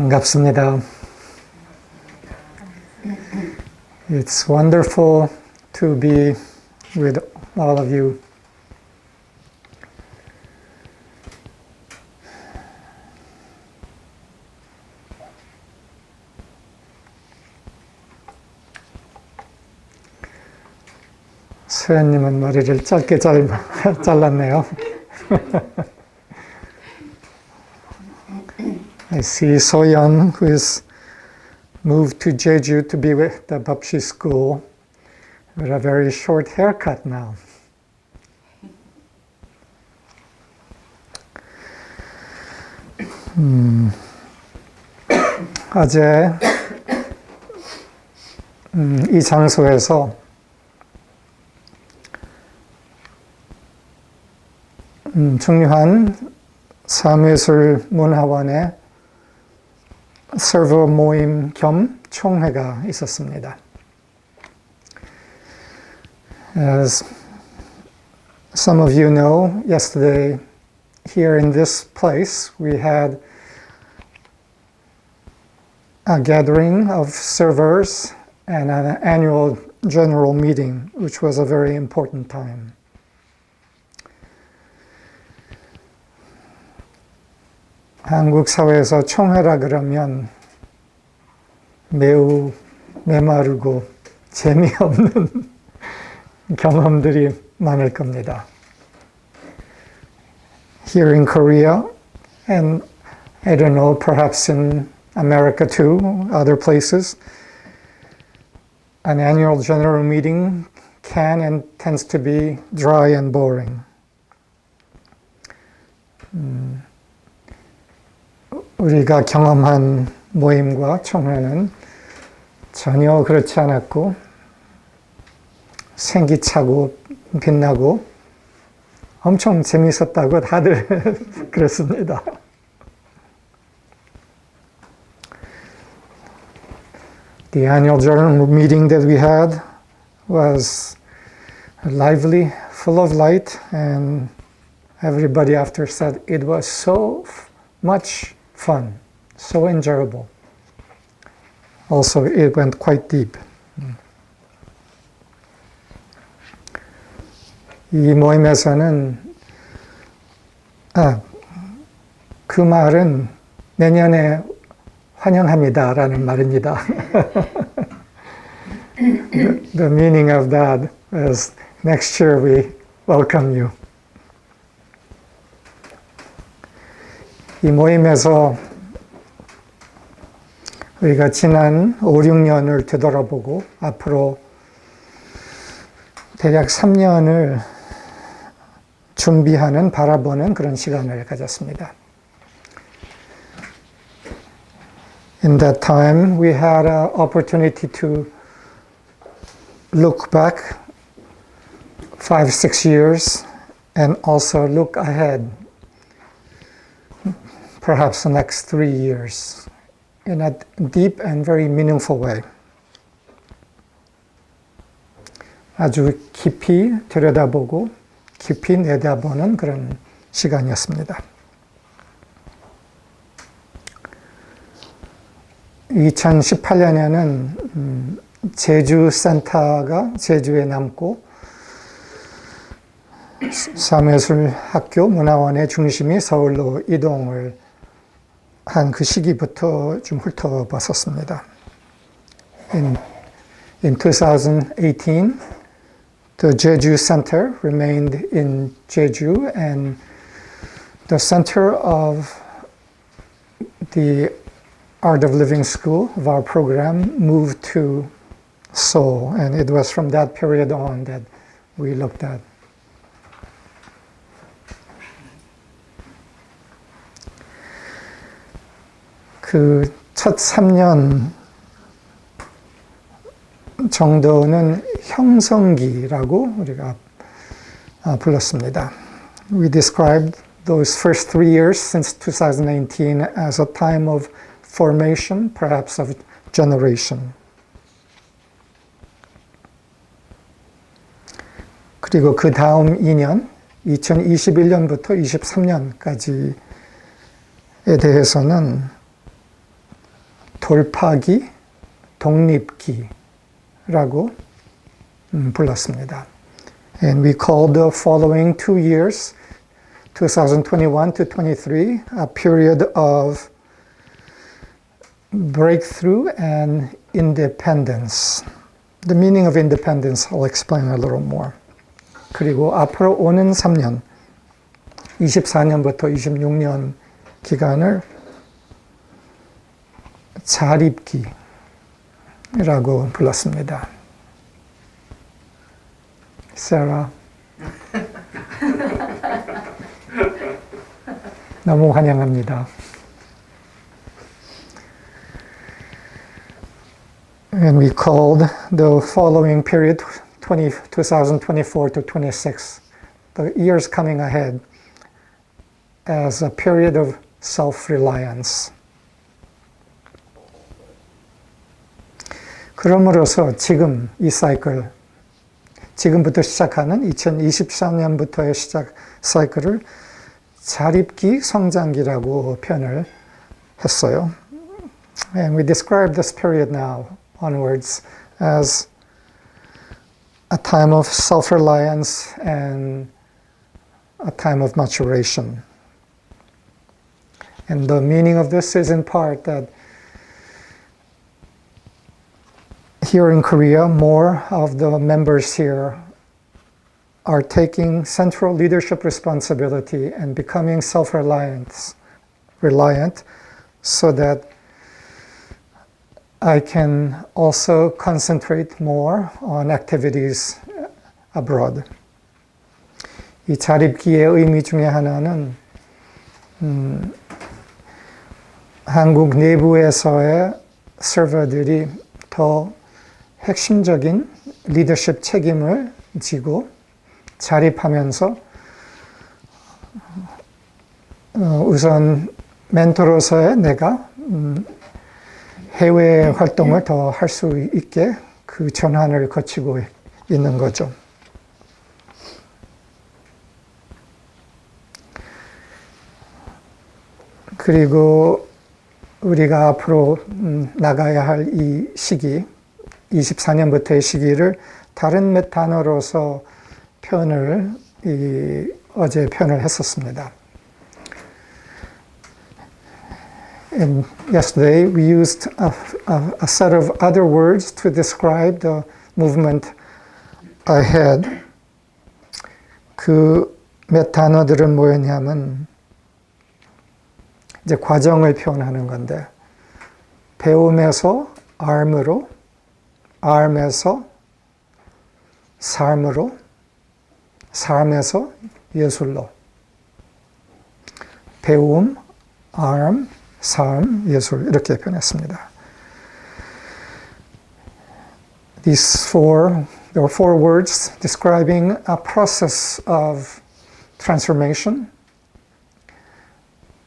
반갑습니다. It's wonderful to be with all of you. 소연님은 머리를 짧게 잘랐네요. I see Soyeon, who is moved to Jeju to be with the Bapshi school, with a very short haircut now. 어제 이 장소에서 중요한 삶의예술문화원의 서버 모임 겸 총회가 있었습니다. As some of you know, yesterday here in this place we had a gathering of servers and an annual general meeting, which was a very important time. 한국 사회에서 총회라 그러면 매우 메마르고 재미없는 경험들이 많을 겁니다. Here in Korea, and I don't know, perhaps in America too, other places, an annual general meeting can and tends to be dry and boring. 우리가 경험한 모임과 총회는 전혀 그렇지 않았고 생기차고 빛나고 엄청 재밌었다고 다들 그랬습니다. The annual general meeting that we had was lively, full of light, and everybody after said it was so much fun, so enjoyable. Also, it went quite deep. 이 모임에서는 그 말은 내년에 환영합니다라는 말입니다. The meaning of that is next year we welcome you. 이 모임에서 우리가 지난 5, 6년을 되돌아보고 앞으로 대략 3년을 준비하는, 바라보는 그런 시간을 가졌습니다. In that time, we had an opportunity to look back 5, 6 years and also look ahead, perhaps the next 3 years, in a deep and very meaningful way. 아주 깊이 들여다보고 깊이 내다보는 그런 시간이었습니다. 2018년에는 제주 센터가 제주에 남고 삶의예술학교 문화원의 중심이 서울로 이동을 한 그 시기부터 좀 훑어봤었습니다. In 2018, the Jeju Center remained in Jeju, and the center of the Art of Living School of our program moved to Seoul, and it was from that period on that we looked at. 그 첫 3년 정도는 형성기라고 우리가 불렀습니다. We described those first 3 years since 2019 as a time of formation, perhaps of generation. 그리고 그 다음 2년, 2021년부터 23년까지에 대해서는 돌파기, 독립기라고 불렀습니다. And we called the following 2 years, 2021 to 23, a period of breakthrough and independence. The meaning of independence I'll explain a little more. 그리고 앞으로 오는 3년, 24년부터 26년 기간을 자립기라고 불렀습니다. 세라. 너무 환영합니다. And we called the following period 2024 to 26, the years coming ahead, as a period of self-reliance. 그러므로서 지금 이 사이클, 지금부터 시작하는 2023년부터의 시작 사이클을 자립기 성장기라고 표현을 했어요. And we describe this period now onwards as a time of self-reliance and a time of maturation. And the meaning of this is in part that here in Korea, more of the members here are taking central leadership responsibility and becoming self-reliant so that I can also concentrate more on activities abroad. 이 자립기의 의미 중에 하나는 한국 내부에서의 서버들이 더 핵심적인 리더십 책임을 지고 자립하면서 우선 멘토로서의 내가 해외 활동을 더 할 수 있게 그 전환을 거치고 있는 거죠. 그리고 우리가 앞으로 나가야 할 이 시기, 24년부터의 시기를 다른 몇 단어로서 어제 표현을 했었습니다. And yesterday we used a set of other words to describe the movement ahead. 그 몇 단어들은 뭐였냐면 이제 과정을 표현하는 건데 배움에서 arm으로, arm에서 삶으로, 삶에서 예술로. 배움, arm, 삶, 예술 이렇게 표현했습니다. There were four words describing a process of transformation.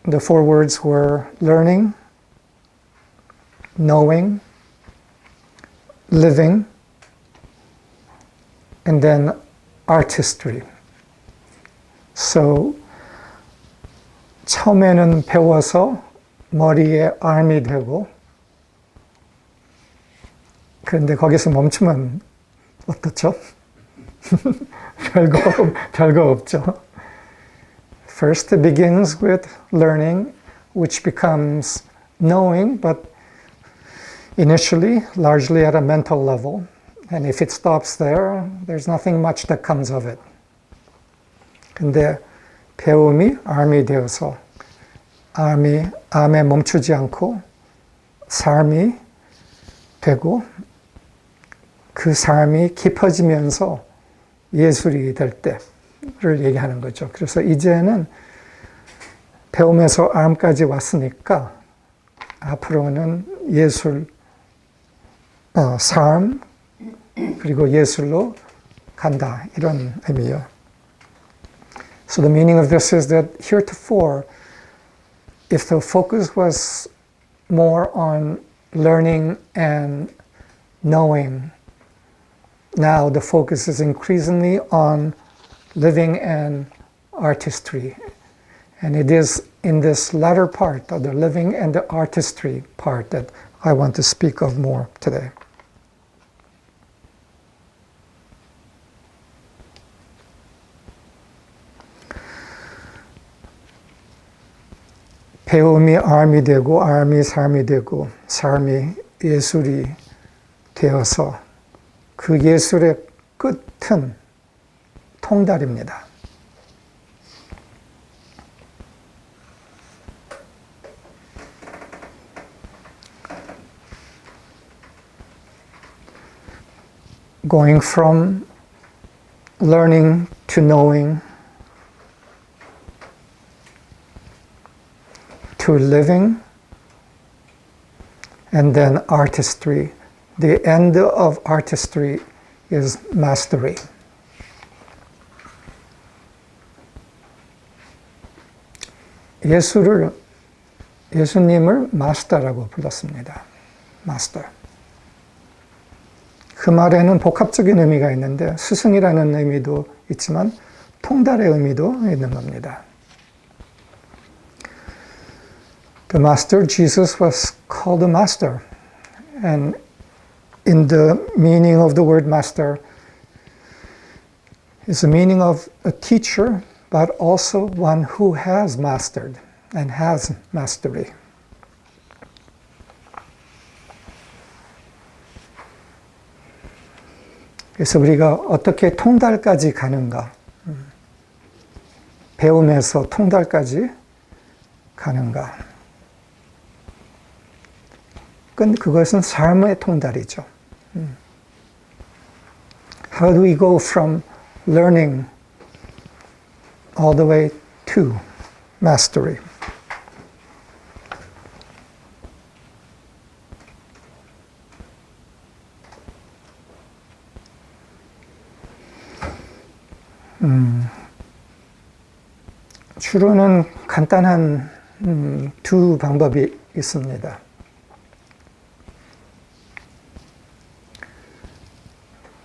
The four words were learning, knowing, living, and then artistry. So 처음에는 배워서 머리에 arm이 되고 그런데 거기서 멈추면 어떻죠? 별거 없죠. First it begins with learning, which becomes knowing, but initially largely at a mental level. And if it stops there, there's nothing much that comes of it. 근데 배움이 arm이 되어서 arm에 멈추지 않고 삶이 되고 그 삶이 깊어지면서 예술이 될 때를 얘기하는 거죠. 그래서 이제는 배움에서 arm까지 왔으니까 앞으로는 예술, 삶, 그리고 예술로 간다 이런 의미예요. So the meaning of this is that heretofore, if the focus was more on learning and knowing, now the focus is increasingly on living and artistry. And it is in this latter part of the living and the artistry part that I want to speak of more today. 배움이 암이 되고 암이 삶이 되고 삶이 예술이 되어서 그 예술의 끝은 통달입니다. Going from learning to knowing to living and then artistry. The end of artistry is mastery. 예수님을 마스터라고 불렀습니다. 마스터. 그 말에는 복합적인 의미가 있는데 스승이라는 의미도 있지만 통달의 의미도 있는 겁니다. The master, Jesus was called a master. And in the meaning of the word master is the meaning of a teacher, but also one who has mastered and has mastery. 그래서 우리가 어떻게 통달까지 가는가? 배움에서 통달까지 가는가? 그것은 삶의 통달이죠. How do we go from learning all the way to mastery? 주로는 간단한 두 방법이 있습니다.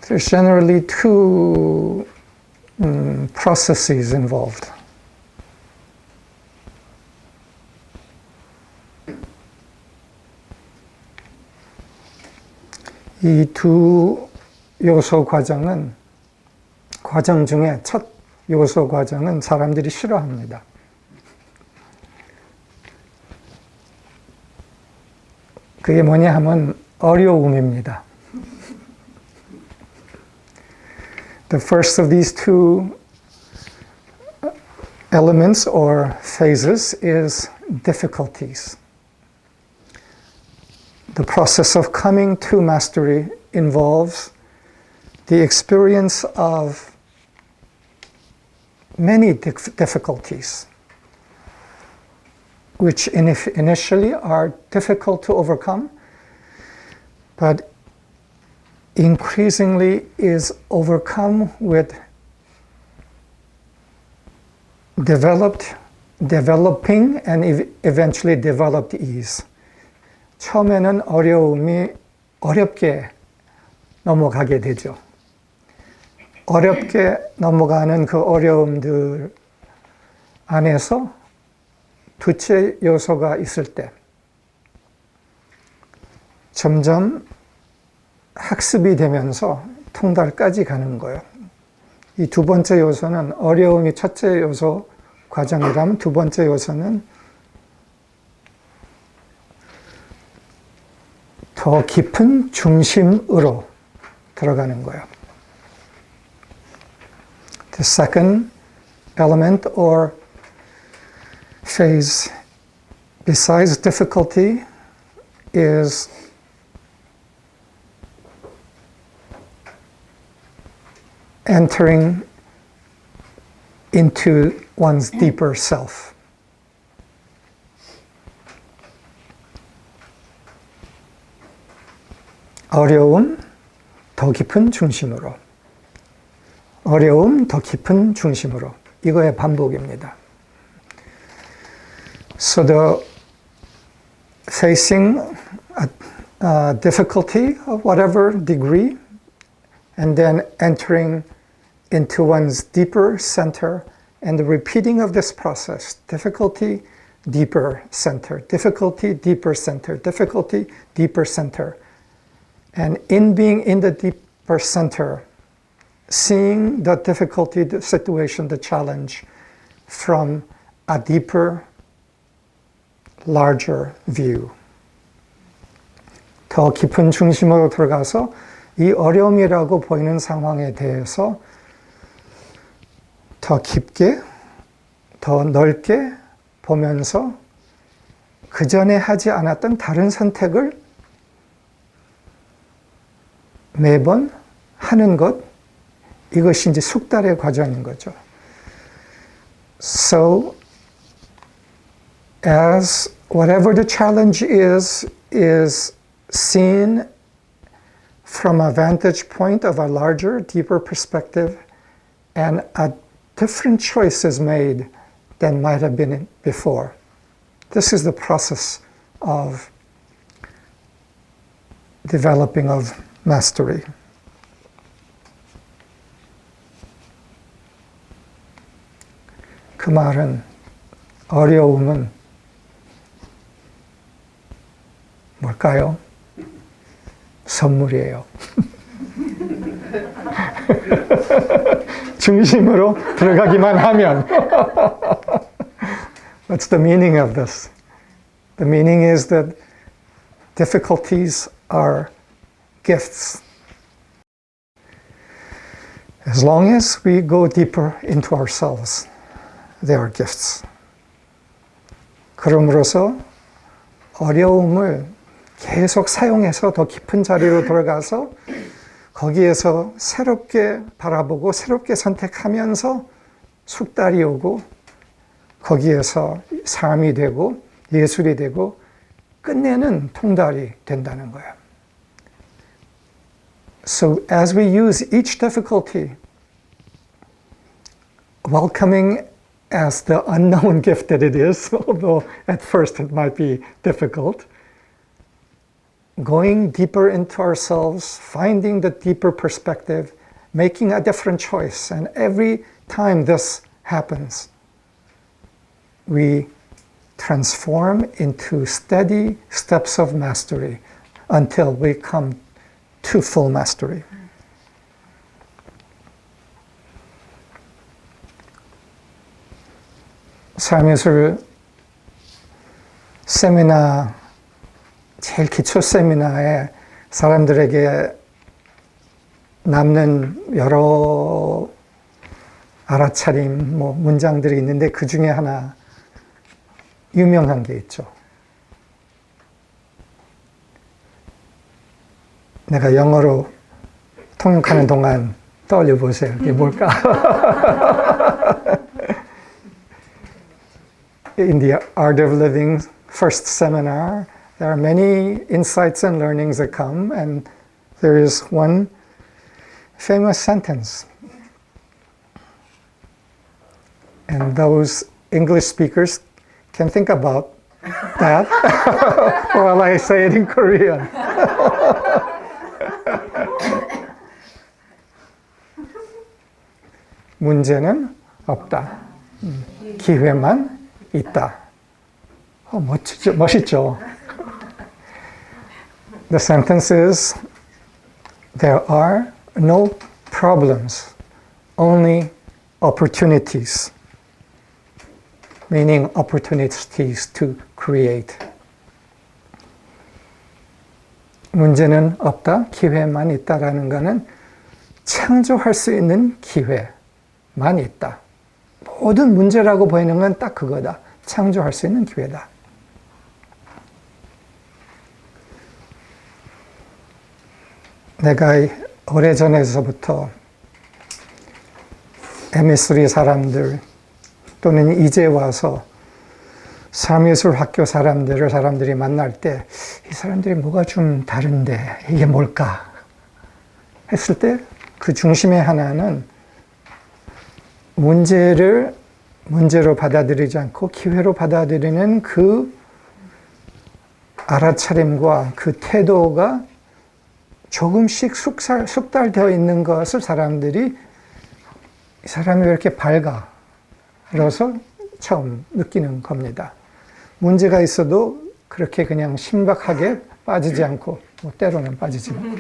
There's generally two processes involved. 이 두 요소 과정 중에 첫 요소 과정은 사람들이 싫어합니다. 그게 뭐냐 하면 어려움입니다. The first of these two elements or phases is difficulties. The process of coming to mastery involves the experience of many difficulties, which initially are difficult to overcome, but increasingly is overcome with developing and eventually developed ease. 처음에는 어려움이 어렵게 넘어가게 되죠. 어렵게 넘어가는 그 어려움들 안에서 두째 요소가 있을 때 점점 학습이 되면서 통달까지 가는 거예요. 이 두 번째 요소는 어려움이 첫째 요소 과정이라면 두 번째 요소는 더 깊은 중심으로 들어가는 거예요. The second element or phase besides difficulty is entering into one's deeper self. 어려움, 더 깊은 중심으로. 어려움, 더 깊은 중심으로. 이거의 반복입니다. So the facing a difficulty of whatever degree and then entering into one's deeper center and the repeating of this process, difficulty, deeper center. Difficulty, deeper center. Difficulty, deeper center. And in being in the deeper center, seeing the difficulty, the situation, the challenge from a deeper, larger view. 더 깊은 중심으로 들어가서 이 어려움이라고 보이는 상황에 대해서 더 깊게, 더 넓게 보면서 그 전에 하지 않았던 다른 선택을 매번 하는 것, 이것이 이제 숙달의 과정인 거죠. So, as whatever the challenge is seen from a vantage point of a larger, deeper perspective, and a different choice is made than might have been before. This is the process of developing of mastery. 그 말은, 어려움은 뭘까요? 선물이에요. 중심으로 들어가기만 하면. What's the meaning of this? The meaning is that difficulties are gifts. As long as we go deeper into ourselves, they are gifts. 그럼으로써 어려움을 계속 사용해서 더 깊은 자리로 들어가서 거기에서 새롭게 바라보고 새롭게 선택하면서 숙달이 오고 거기에서 삶이 되고 예술이 되고 끝내는 통달이 된다는 거예요. So as we use each difficulty, welcoming as the unknown gift that it is, although at first it might be difficult, going deeper into ourselves, finding the deeper perspective, making a different choice. And every time this happens, we transform into steady steps of mastery until we come to full mastery. 삶의예술 세미나, 제일 기초 세미나에 사람들에게 남는 여러 알아차림, 문장들이 있는데 그 중에 하나 유명한 게 있죠. 내가 영어로 통역하는 동안 떠올려 보세요. 이게 뭘까? In the Art of Living first seminar, there are many insights and learnings that come, and there is one famous sentence. And those English speakers can think about that while I say it in Korean. 문제는 없다. 기회만 있다. 멋있죠? The sentence is, there are no problems, only opportunities. Meaning opportunities to create. 문제는 없다, 기회만 있다라는 것은 창조할 수 있는 기회만 있다. 모든 문제라고 보이는 건 딱 그거다. 창조할 수 있는 기회다. 내가 오래전에서부터 MS리 사람들 또는 이제 와서 삶의예술학교 사람들이 만날 때 이 사람들이 뭐가 좀 다른데 이게 뭘까 했을 때 그 중심의 하나는 문제로 받아들이지 않고 기회로 받아들이는 그 알아차림과 그 태도가 조금씩 숙달되어 있는 것을 이 사람이 왜 이렇게 밝아? 그래서 처음 느끼는 겁니다. 문제가 있어도 그렇게 그냥 심각하게 빠지지 않고, 뭐 때로는 빠지지만.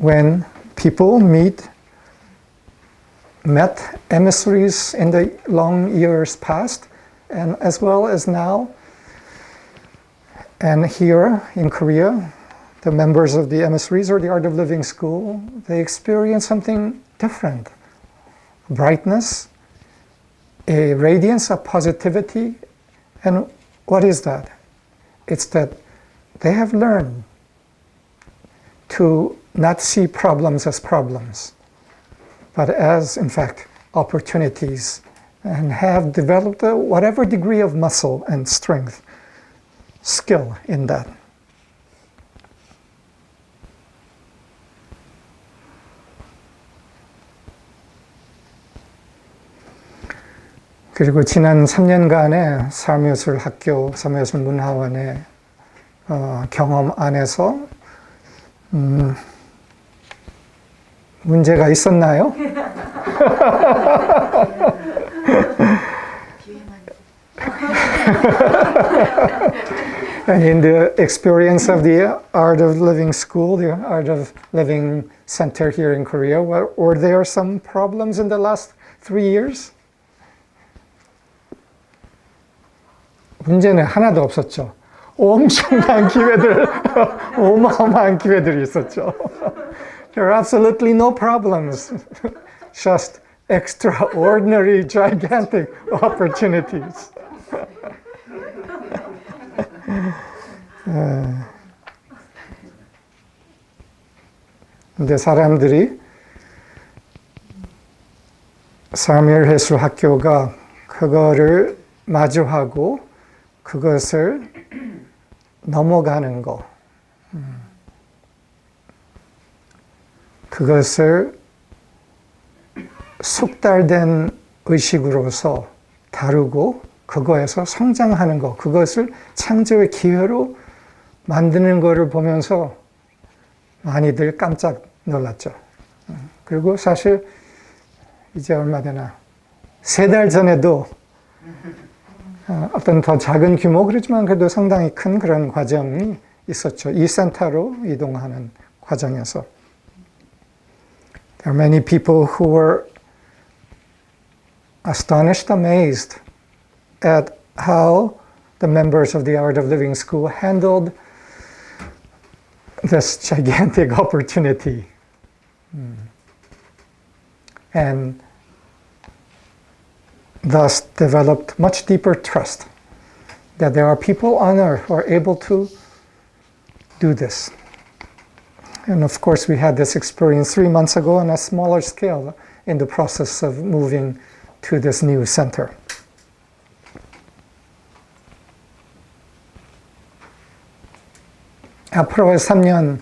When people met emissaries in the long years past, and as well as now, and here in Korea, the members of the emissaries or the Art of Living School, they experience something different. Brightness, a radiance of positivity, and what is that? It's that they have learned to not see problems as problems, but as, in fact, opportunities, and have developed whatever degree of muscle and strength, skill in that. 그리고 지난 3년간의 삶의예술학교, 삶의예술문화원의 경험 안에서 문제가 있었나요? And in the experience of the Art of Living School, the Art of Living Center here in Korea, were there some problems in the last 3 years? 문제는 하나도 없었죠. 엄청난 기회들, 어마어마한 기회들이 있었죠. There are absolutely no problems, just extraordinary, gigantic opportunities. 근데 사람들이 삶의예술학교가 그거를 마주하고 그것을 넘어가는 거, 그것을 숙달된 의식으로서 다루고 그거에서 성장하는 거, 그것을 창조의 기회로 만드는 거를 보면서 많이들 깜짝 놀랐죠. 그리고 사실 이제 얼마 되나 3달 전에도 어떤 더 작은 규모, 그렇지만 그래도 상당히 큰 그런 과정이 있었죠. 이 센터로 이동하는 과정에서. There are many people who were astonished, amazed at how the members of the Art of Living School handled this gigantic opportunity. And thus developed much deeper trust that there are people on earth who are able to do this. And of course, we had this experience 3 months ago on a smaller scale in the process of moving to this new center. 앞으로의 3년에는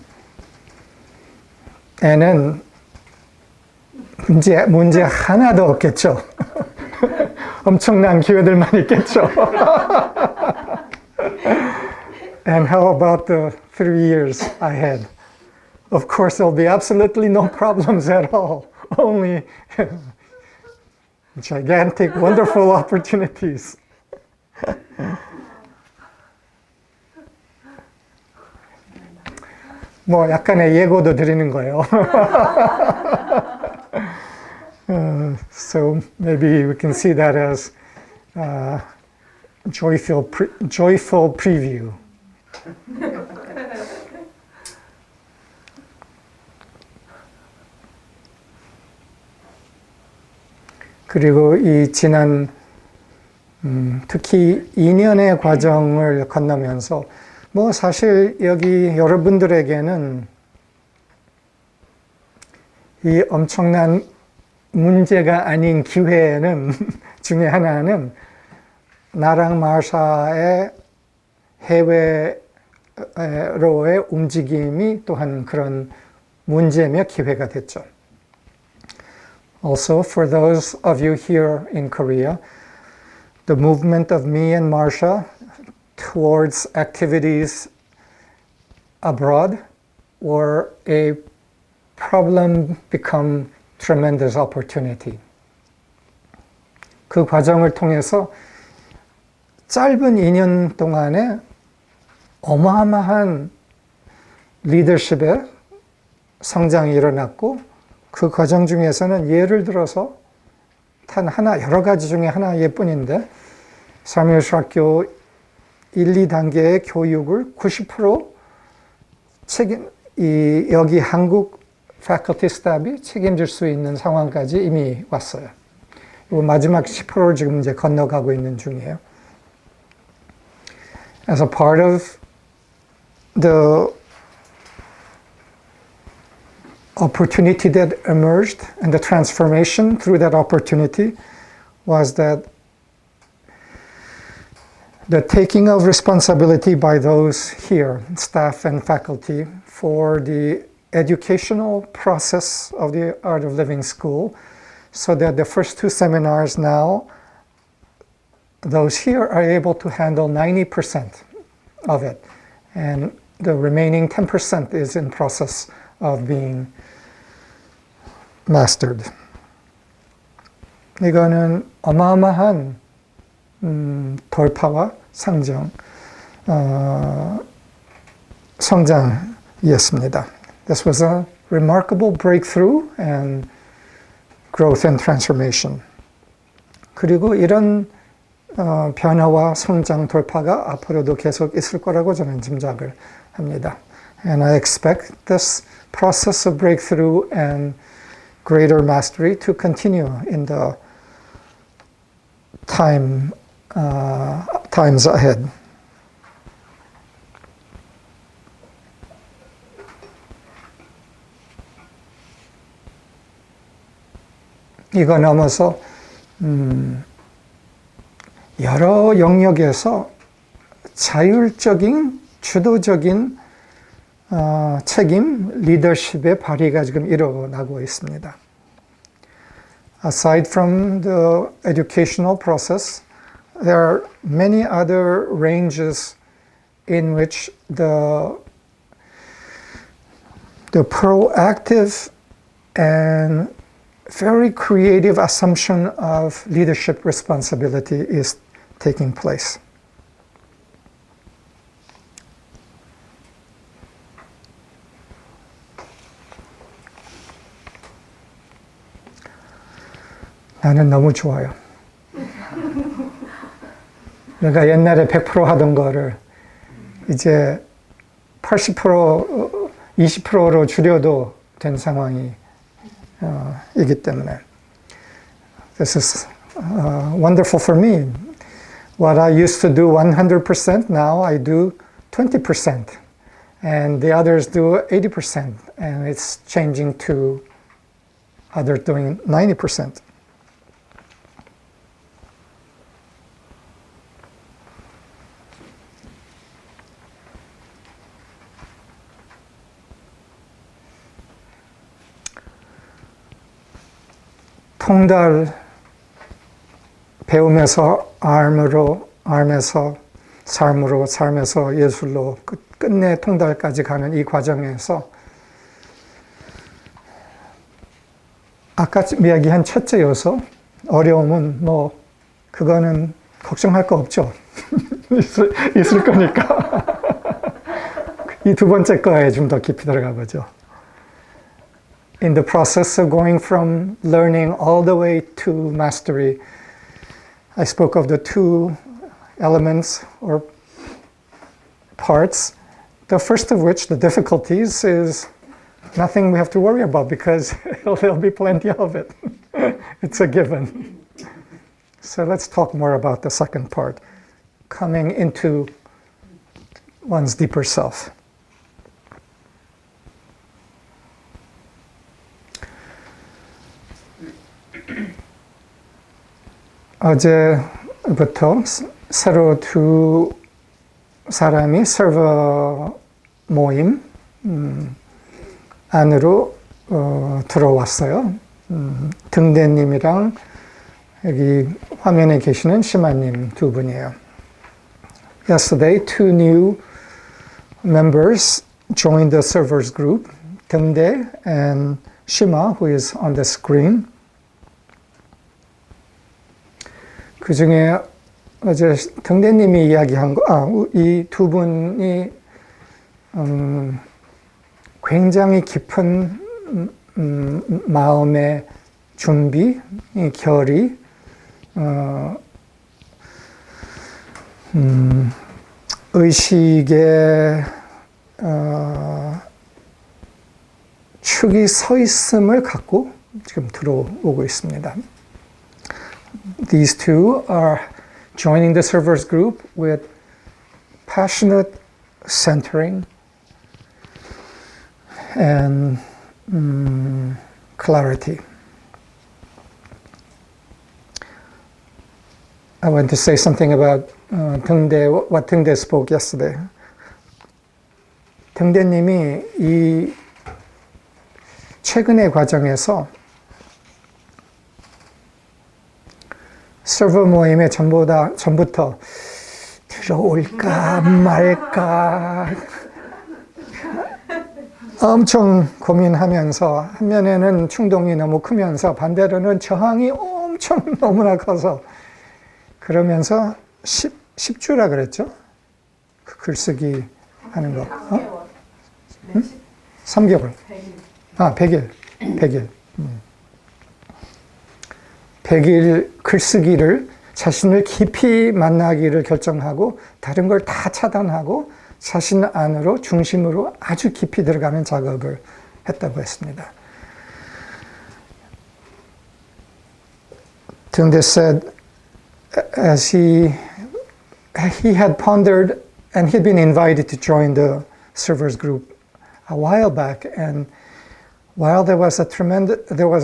문제 하나도 없겠죠. 엄청난 기회들만 있겠죠. And how about the 3 years ahead? Of course, there'll be absolutely no problems at all. Only gigantic, wonderful opportunities. 뭐 약간의 예고도 드리는 거예요. So maybe we can see that as joyful preview. 그리고 이 지난 특히 2년의 과정을 건너면서 뭐 사실 여기 여러분들에게는 이 엄청난 문제가 아닌 기회는 중에 하나는 나랑 마샤의 해외로의 움직임이 또한 그런 문제며 기회가 됐죠. Also, for those of you here in Korea, the movement of me and Marsha towards activities abroad were a problem become tremendous opportunity. 그 과정을 통해서 짧은 2년 동안에 어마어마한 리더십의 성장이 일어났고, 그 과정 중에서는 예를 들어서 단 하나, 여러 가지 중에 하나일 뿐인데, 삶의예술학교 1, 2단계의 교육을 90% 여기 한국 faculty staff이 책임질 수 있는 상황까지 이미 왔어요. 그리고 마지막 10%를 지금 이제 건너가고 있는 중이에요. As a part of the opportunity that emerged and the transformation through that opportunity was that the taking of responsibility by those here, staff and faculty, for the educational process of the Art of Living School, so that the first 2 seminars now, those here are able to handle 90% of it. And the remaining 10% is in process of being mastered. 이거는 어마어마한 돌파와 성장이었습니다. This was a remarkable breakthrough and growth and transformation. 그리고 이런 변화와 성장 돌파가 앞으로도 계속 있을 거라고 저는 짐작을 합니다. And I expect this process of breakthrough and greater mastery to continue in the times ahead. 이거 넘어서 여러 영역에서 자율적인, 주도적인 책임, 리더십의 발휘가 지금 일어나고 있습니다. Aside from the educational process, there are many other ranges in which the proactive and very creative assumption of leadership responsibility is taking place. 나는 너무 좋아요. 내가 옛날에 100% 하던 거를 이제 80%, 20%로 줄여도 된 상황이 이기 때문에 This is wonderful for me. What I used to do 100%, now I do 20%. And the others do 80%. And it's changing to others doing 90%. 통달 배움에서 삶에서 삶으로, 삶에서 예술로 끝내 통달까지 가는 이 과정에서 아까 이야기한 첫째 요소, 어려움은 뭐 그거는 걱정할 거 없죠. 있을 거니까. 이 두 번째 거에 좀 더 깊이 들어가 보죠. In the process of going from learning all the way to mastery, I spoke of the 2 elements or parts. The first of which, the difficulties, is nothing we have to worry about because there'll be plenty of it. It's a given. So let's talk more about the second part, coming into one's deeper self. 어제부터 새로 2 사람이 서버 모임 안으로 들어왔어요. 등대님이랑 여기 화면에 계시는 시마님 2 분이에요. Yesterday, 2 new members joined the servers group, 등대 and Shima, who is on the screen. 그 중에 어제 등대님이 이야기한 거, 이 두 분이 굉장히 깊은 마음의 준비, 결의, 의식의 축이 서 있음을 갖고 지금 들어오고 있습니다. These two are joining the servers group with passionate centering and clarity. I want to say something about what 등대 spoke yesterday. 등대님이 이 최근의 과정에서 서버 모임에 전부터 들어올까 말까 엄청 고민하면서 한 면에는 충동이 너무 크면서 반대로는 저항이 엄청 너무나 커서 그러면서 10주라 그랬죠? 그 글쓰기 하는 거. 3개월. 100일. 100일 글쓰기를 자신을 깊이 만나기를 결정하고 다른 걸 다 차단하고 자신 안으로 중심으로 아주 깊이 들어가는 작업을 했다고 했습니다. Tunde said as he had pondered and he'd been invited to join the servers group a while back, and while there was a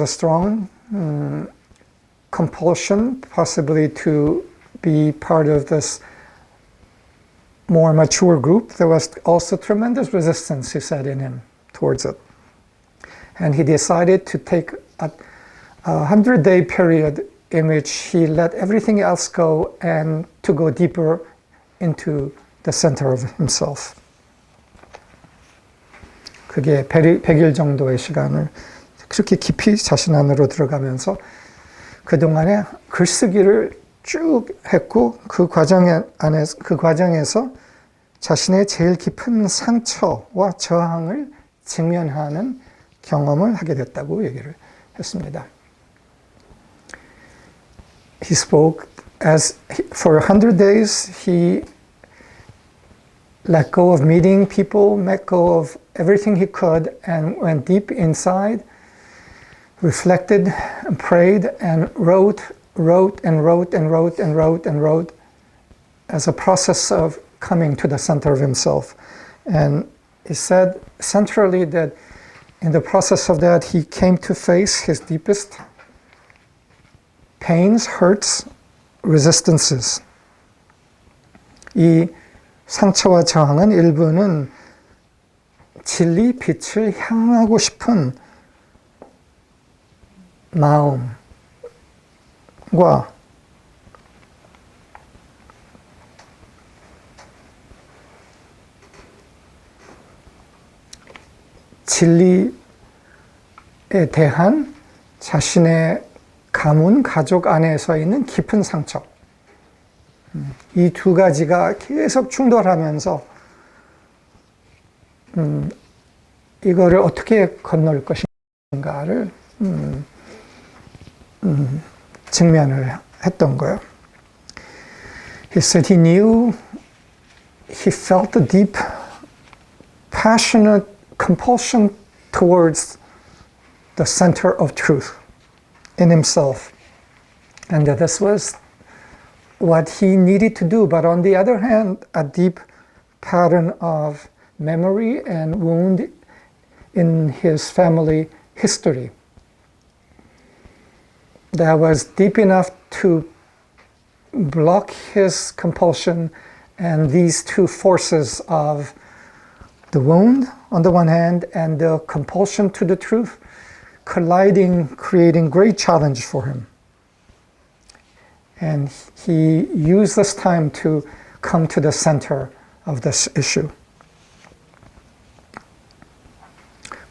strong compulsion possibly to be part of this more mature group, there was also tremendous resistance, he said, in him towards it. And he decided to take a 100-day period in which he let everything else go and to go deeper into the center of himself. 그게 100일 정도의 시간을 그렇게 깊이 자신 안으로 들어가면서 그동안에 글쓰기를 쭉 했고 그 과정에서 자신의 제일 깊은 상처와 저항을 직면하는 경험을 하게 됐다고 얘기를 했습니다. He spoke as for 100 days he let go of meeting people, let go of everything he could, and went deep inside, reflected, and prayed, and wrote as a process of coming to the center of himself. And he said centrally that in the process of that he came to face his deepest pains, hurts, resistances. 이 상처와 저항은 일부는 진리, 빛을 향하고 싶은 마음과 진리에 대한 자신의 가문, 가족 안에서 있는 깊은 상처. 이 두 가지가 계속 충돌하면서 이거를 어떻게 건널 것인가를 직면을 했던 거예요. He said he felt a deep, passionate compulsion towards the center of truth in himself, and that this was what he needed to do. But on the other hand, a deep pattern of memory and wound in his family history that was deep enough to block his compulsion, and these two forces of the wound on the one hand and the compulsion to the truth colliding, creating great challenge for him. And he used this time to come to the center of this issue.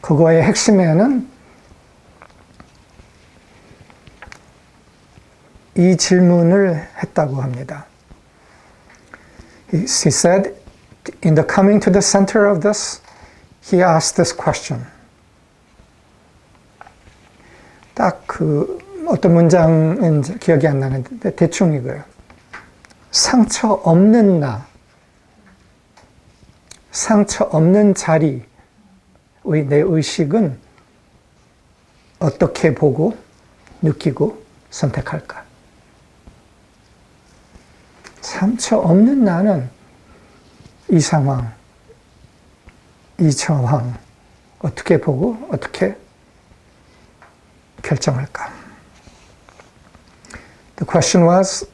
그거의 핵심에는 이 질문을 했다고 합니다. He said, in the coming to the center of this, he asked this question. 딱 그 어떤 문장은 기억이 안 나는데 대충 이거예요. 상처 없는 나, 상처 없는 자리의 내 의식은 어떻게 보고 느끼고 선택할까? 상처 없는 나는 이 상황, 이 정황 어떻게 보고 어떻게 결정할까? The question was,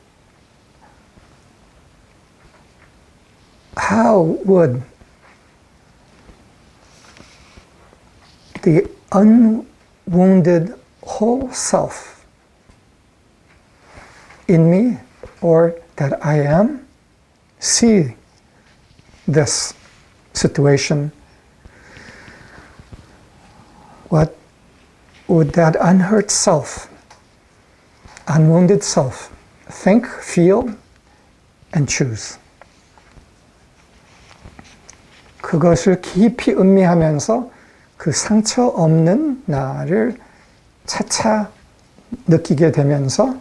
how would the unwounded whole self in me, or that I am, see this situation? What would that unhurt self, unwounded self, think, feel, and choose? 그것을 깊이 음미하면서 그 상처 없는 나를 차차 느끼게 되면서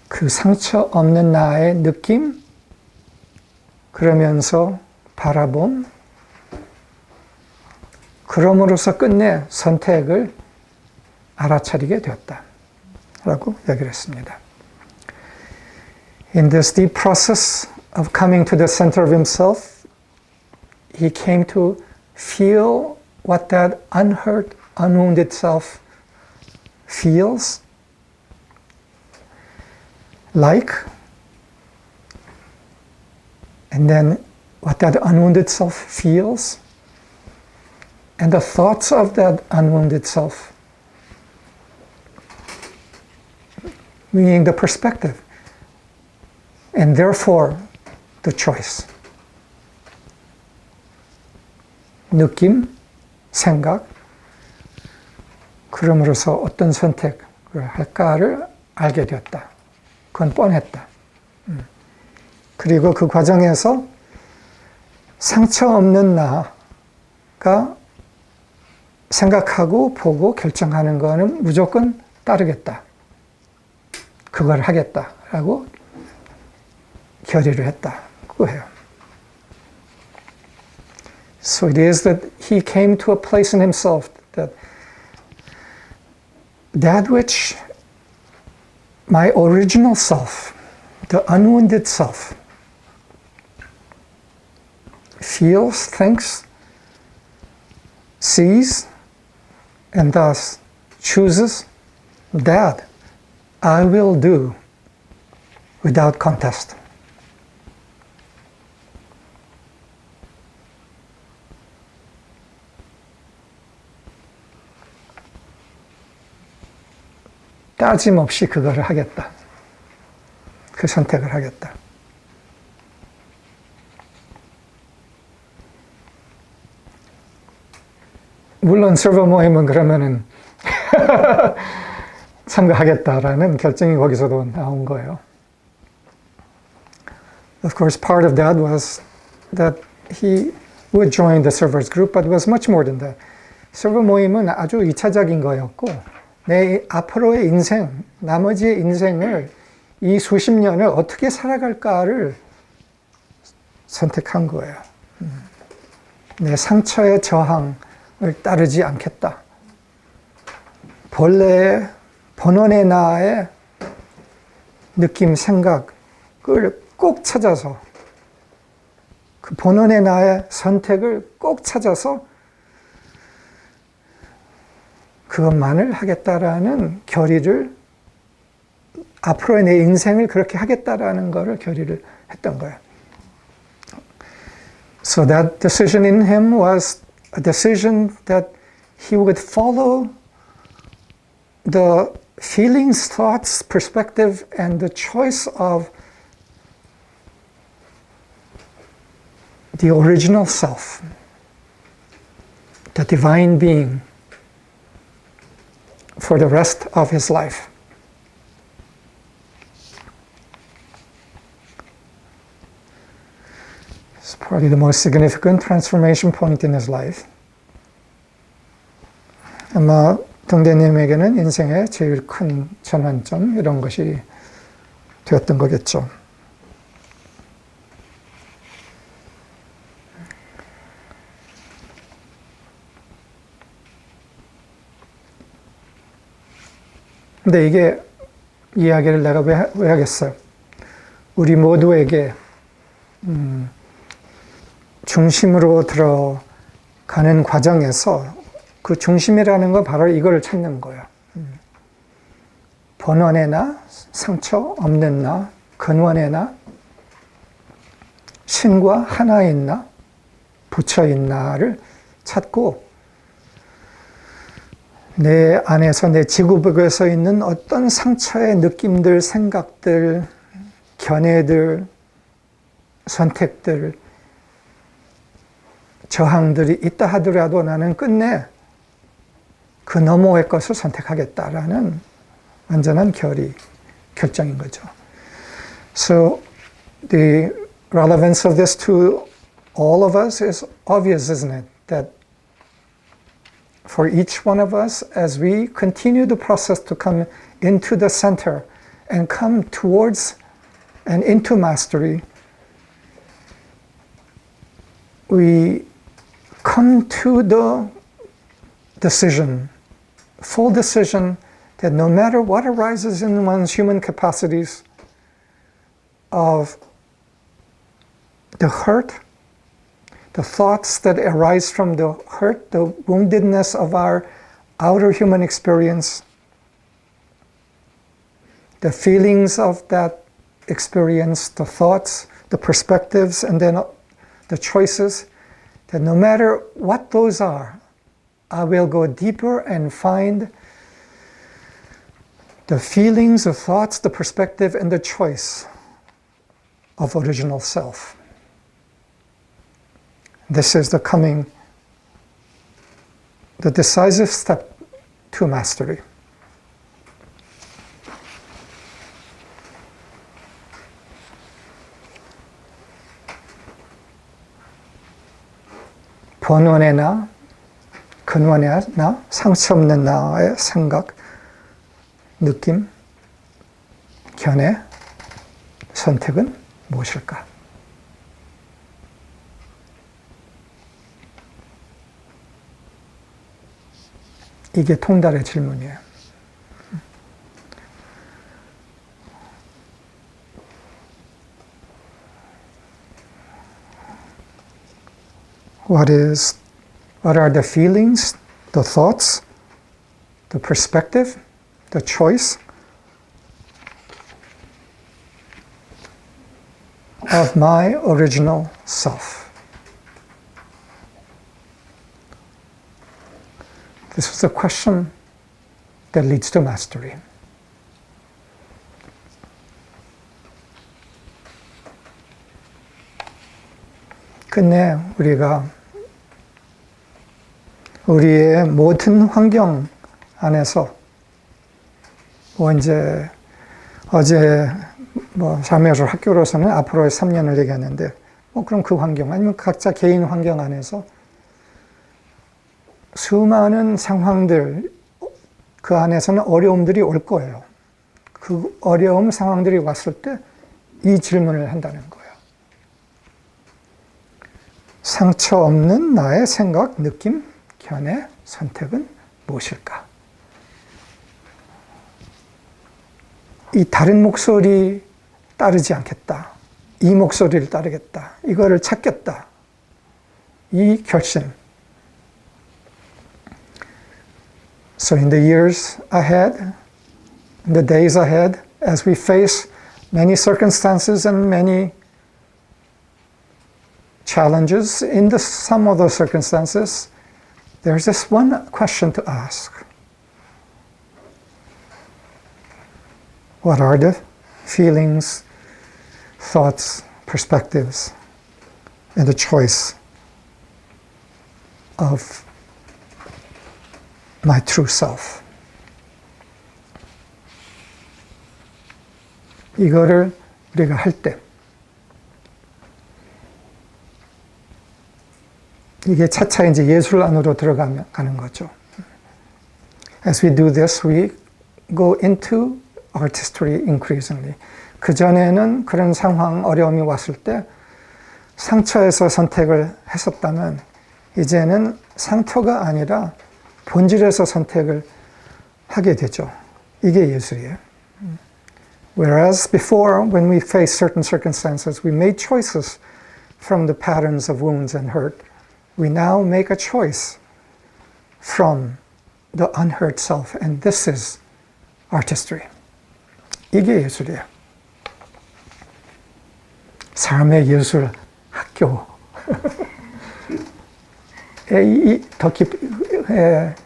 그 상처 없는 나의 느낌, 그러면서 바라봄, 그럼으로써 끝내 선택을 알아차리게 되었다 라고 얘기를 했습니다. In this deep process of coming to the center of himself, he came to feel what that unhurt, unwounded self feels like, and then what that unwounded self feels, and the thoughts of that unwounded self, meaning the perspective, and therefore the choice. 느낌, 생각, 그럼으로써 어떤 선택을 할까를 알게 되었다. 그건 뻔했다. 그리고 그 과정에서 상처 없는 나가 생각하고 보고 결정하는 거는 무조건 따르겠다. 그걸 하겠다라고 결의를 했다고 해요. So it is that he came to a place in himself that which my original self, the unwounded self, feels, thinks, sees, and thus chooses, that I will do without contest. 따짐없이 그거를 하겠다. 그 선택을 하겠다. 물론 서버 모임은 그러면은 참가하겠다라는 결정이 거기서도 나온 거예요. Of course, part of that was that he would join the servers group, but it was much more than that. 서버 모임은 아주 2차적인 거였고, 내 앞으로의 인생, 나머지의 인생을 이 수십 년을 어떻게 살아갈까를 선택한 거예요. 내 상처의 저항을 따르지 않겠다. 본래의 본원의 나의 느낌, 생각을 꼭 찾아서 그 본원의 나의 선택을 꼭 찾아서 그것만을 하겠다라는 결의를, 앞으로의 내 인생을 그렇게 하겠다라는 거를 결의를 했던 거예요. So that decision in him was a decision that he would follow the feelings, thoughts, perspective, and the choice of the original self, the divine being, for the rest of his life. probably the most significant transformation point in his life. 아마 등대님에게는 인생의 제일 큰 전환점 이런 것이 되었던 거겠죠. 근데 이게 이야기를 내가 왜 하겠어요? 우리 모두에게 중심으로 들어가는 과정에서 그 중심이라는 건 바로 이걸 찾는 거예요. 본원의 나, 상처 없는 나, 근원의 나, 신과 하나인 나, 부처인 나를 찾고 내 안에서 내 지구벽에서 있는 어떤 상처의 느낌들, 생각들, 견해들, 선택들, 저항들이 있다 하더라도 나는 끝내 그 너머의 것을 선택하겠다라는 완전한 결정인 거죠. So the relevance of this to all of us is obvious, isn't it? That for each one of us, as we continue the process to come into the center and come towards and into mastery, we come to the decision, full decision, that no matter what arises in one's human capacities of the hurt, the thoughts that arise from the hurt, the woundedness of our outer human experience, the feelings of that experience, the thoughts, the perspectives, and then the choices, that no matter what those are, I will go deeper and find the feelings, the thoughts, the perspective, and the choice of original self. This is the decisive step to mastery. 본원의 나, 근원의 나, 상처 없는 나의 생각, 느낌, 견해, 선택은 무엇일까? 이게 통달의 질문이에요. What are the feelings, the thoughts, the perspective, the choice of my original self? This is the question that leads to mastery. 끝내 우리의 모든 환경 안에서 어제 삶의예술학교로서는 앞으로의 3년을 얘기하는데 그럼 그 환경 아니면 각자 개인 환경 안에서 수많은 상황들, 그 안에서는 어려움들이 올 거예요. 그 어려움 상황들이 왔을 때 이 질문을 한다는 거예요. 상처 없는 나의 생각, 느낌, 견해, 선택은 무엇일까? 이 다른 목소리 따르지 않겠다. 이 목소리를 따르겠다. 이거를 찾겠다. 이 결심. So in the years ahead, in the days ahead, as we face many circumstances and many challenges in some of those circumstances, there's this one question to ask. What are the feelings, thoughts, perspectives, and the choice of my true self? 이거를 우리가 할 때 이게 차차 이제 예술 안으로 들어가는 거죠. As we do this, we go into artistry increasingly. 그전에는 그런 상황, 어려움이 왔을 때 상처에서 선택을 했었다면 이제는 상처가 아니라 본질에서 선택을 하게 되죠. 이게 예술이에요. Whereas before, when we face certain circumstances, we made choices from the patterns of wounds and hurt. We now make a choice from the unhurt self, and this is artistry. 이게 예술이에요. 삶의 예술 학교.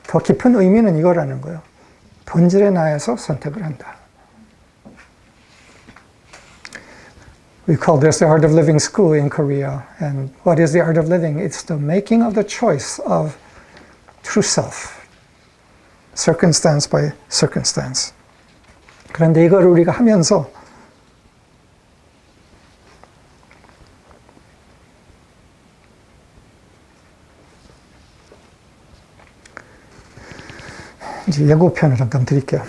더 깊은 의미는 이거라는 거예요. 본질의 나에서 선택을 한다. We call this the art of living school in Korea. And what is the art of living? It's the making of the choice of true self. Circumstance by circumstance. 그런데 이걸 우리가 하면서 이제 예고편을 잠깐 드릴게요.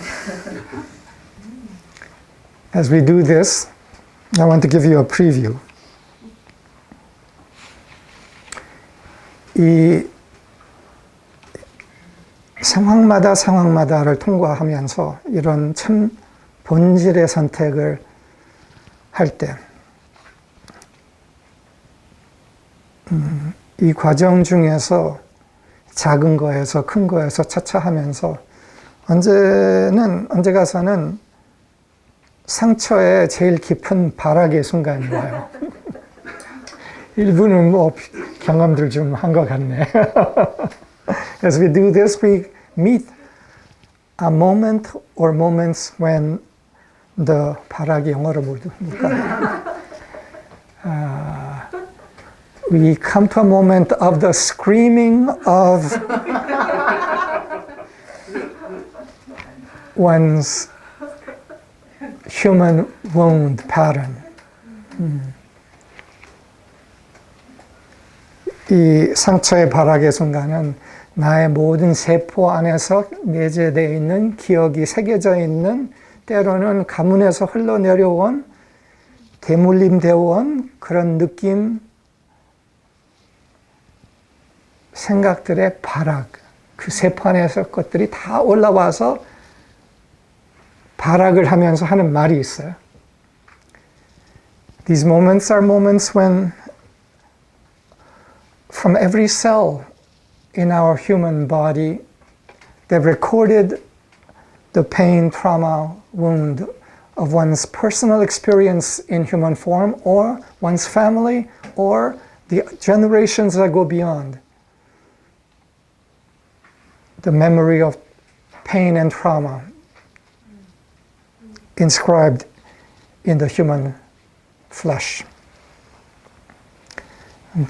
As we do this, I want to give you a preview. 이 상황마다를 통과하면서 이런 참 본질의 선택을 할 때, 이 과정 중에서 작은 거에서 큰 거에서 차차 하면서 언제 가서는 상처의 제일 깊은 발악의 순간이 와요. 일부는 뭐 경험들 좀 한 것 같네. As we do this, we meet a moment or moments when the 발악이 영어로 뭘까? We come to a moment of the screaming of one's human wound pattern. 이 상처의 발악의 순간은 나의 모든 세포 안에서 내재되어 있는 기억이 새겨져 있는 때로는 가문에서 흘러내려온 대물림되어 온 그런 느낌, 생각들의 발악, 그 세포 안에서 것들이 다 올라와서 발악을 하면서 하는 말이 있어요. These moments are moments when from every cell in our human body they've recorded the pain, trauma, wound of one's personal experience in human form or one's family or the generations that go beyond. The memory of pain and trauma inscribed in the human flesh.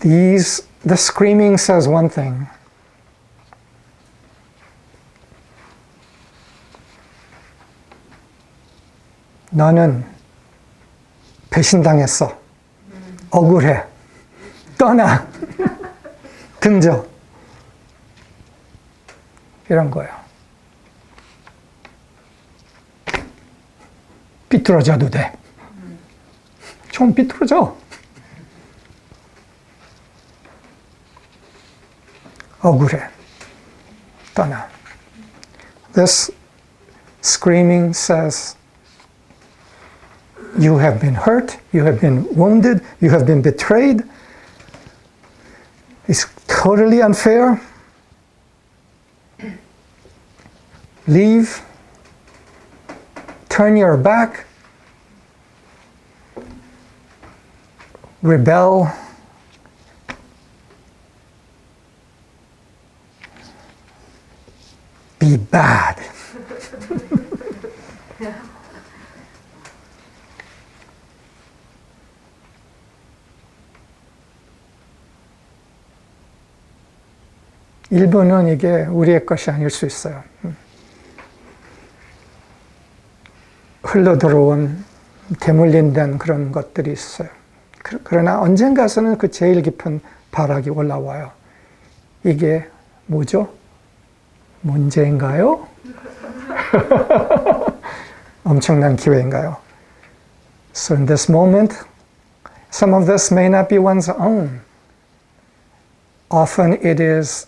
The screaming says one thing. 너는 배신당했어. 억울해. 떠나. 등져. 이런 거예요. 삐뚤어져도 돼. 좀 삐뚤어져. 억울해. 떠나. This screaming says, you have been hurt, you have been wounded, you have been betrayed. It's totally unfair. Leave. Turn your back. Rebel. Be bad. 일부는 이게 우리의 것이 아닐 수 있어요. 흘러들어온 대물림된 그런 것들이 있어요. 그러나 언젠가서는 그 제일 깊은 발악이 올라와요. 이게 뭐죠? 문제인가요? 엄청난 기회인가요? So in this moment, some of this may not be one's own. Often it is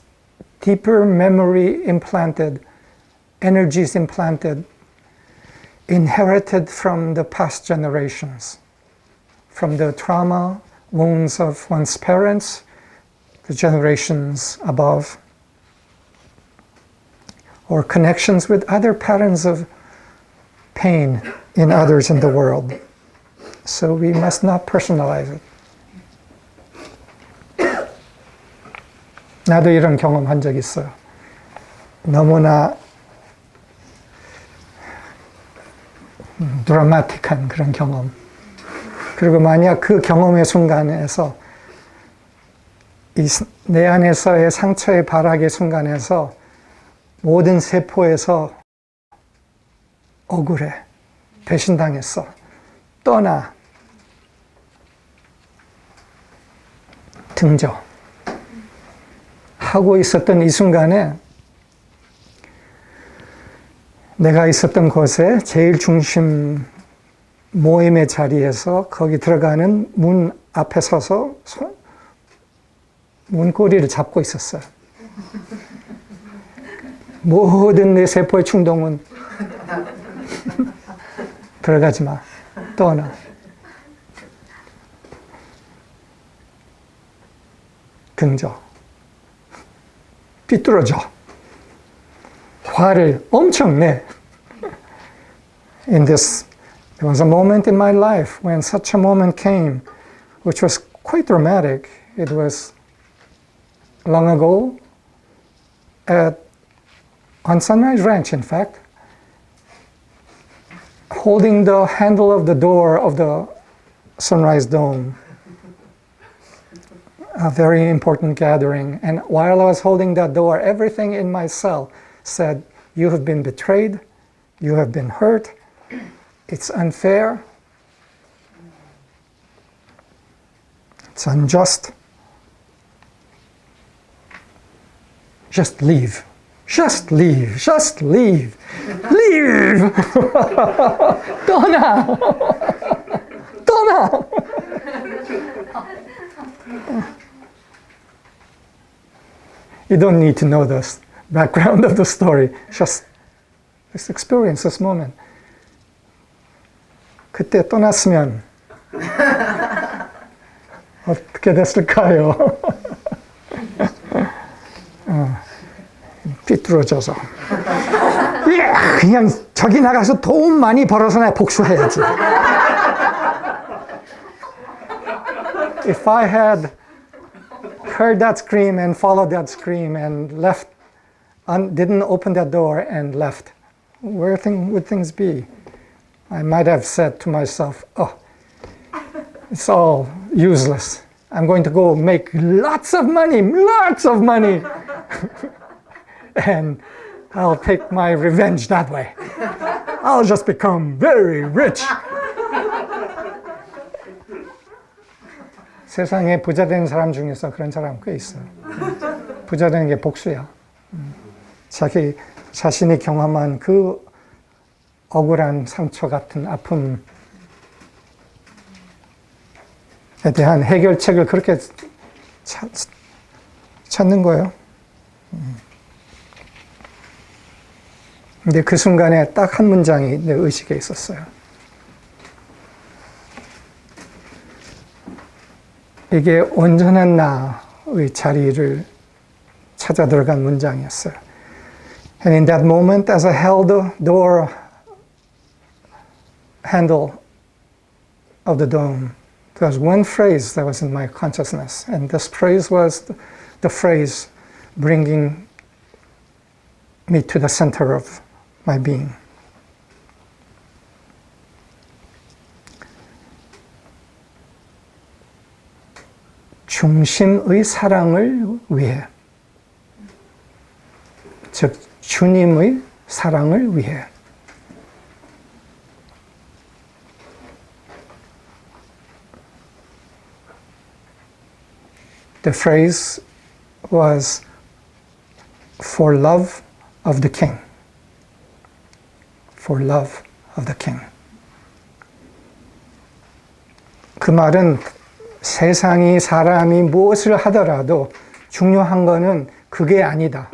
deeper memory implanted, energies implanted, inherited from the past generations, from the trauma, wounds of one's parents, the generations above, or connections with other patterns of pain in others in the world. So we must not personalize it. 나도 이런 경험 한 적 있어요. 너무나 드라마틱한 그런 경험. 그리고 만약 그 경험의 순간에서 내 안에서의 상처의 발악의 순간에서 모든 세포에서 억울해, 배신당했어, 떠나, 등져 하고 있었던 이 순간에 내가 있었던 곳에 제일 중심 모임의 자리에서 거기 들어가는 문 앞에 서서 문고리를 잡고 있었어요. 모든 내 세포의 충동은 들어가지 마, 떠나. 등져. 삐뚤어져. 화를 엄청 내. There was a moment in my life when such a moment came, which was quite dramatic. It was long ago on Sunrise Ranch, in fact, holding the handle of the door of the Sunrise Dome. A very important gathering. And while I was holding that door, everything in my cell said, you have been betrayed, you have been hurt, it's unfair, it's unjust. Just leave. Just leave. Just leave. Leave! 떠나! 떠나! You don't need to know the background of the story. Just experience this moment. 그때 떠났으면 어떻게 됐을까요? 삐뚤어져서 그냥 저기 나가서 돈 많이 벌어서 내가 복수해야지. If I had heard that scream and followed that scream and left, didn't open that door and left, where would things be? I might have said to myself, oh, it's all useless. I'm going to go make lots of money, and I'll take my revenge that way. I'll just become very rich. 세상에 부자 된 사람 중에서 그런 사람 꽤 있어요. 부자 되는 게 복수야. 자신이 경험한 그 억울한 상처 같은 아픔에 대한 해결책을 그렇게 찾는 거예요. 근데 그 순간에 딱 한 문장이 내 의식에 있었어요. 이게 온전한 나의 자리를 찾아 들어간 문장이었어요. And in that moment, as I held the door handle of the dome, there was one phrase that was in my consciousness, and this phrase was the phrase bringing me to the center of my being. 중심의 사랑을 위해, 즉 주님의 사랑을 위해. The phrase was For love of the King. For love of the King. 그 말은 세상이 사람이 무엇을 하더라도 중요한 거는 그게 아니다.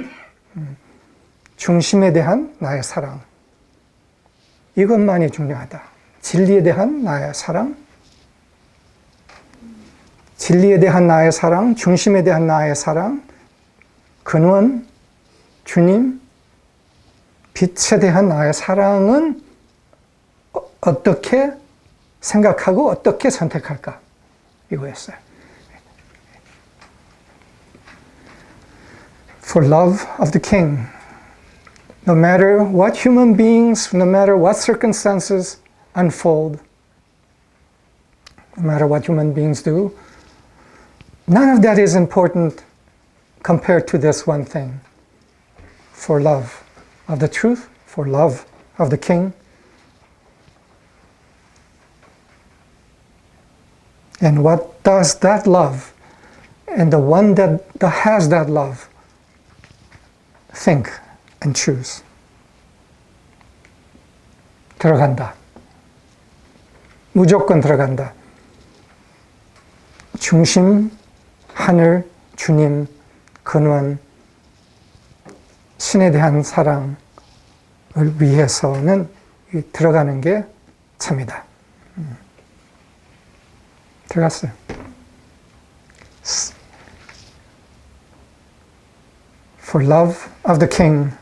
중심에 대한 나의 사랑. 이것만이 중요하다. 진리에 대한 나의 사랑. 진리에 대한 나의 사랑, 중심에 대한 나의 사랑, 근원, 주님, 빛에 대한 나의 사랑은 어떻게 생각하고 어떻게 선택할까? 이거였어요. For love of the King. No matter what human beings, no matter what circumstances unfold, no matter what human beings do, none of that is important compared to this one thing. For love of the truth, for love of the King. And what does that love, and the one that has that love, think and choose? 들어간다. 무조건 들어간다. 중심, 하늘, 주님, 근원, 신에 대한 사랑을 위해서는 들어가는 게 참이다. 들어갔어요. For love of the King,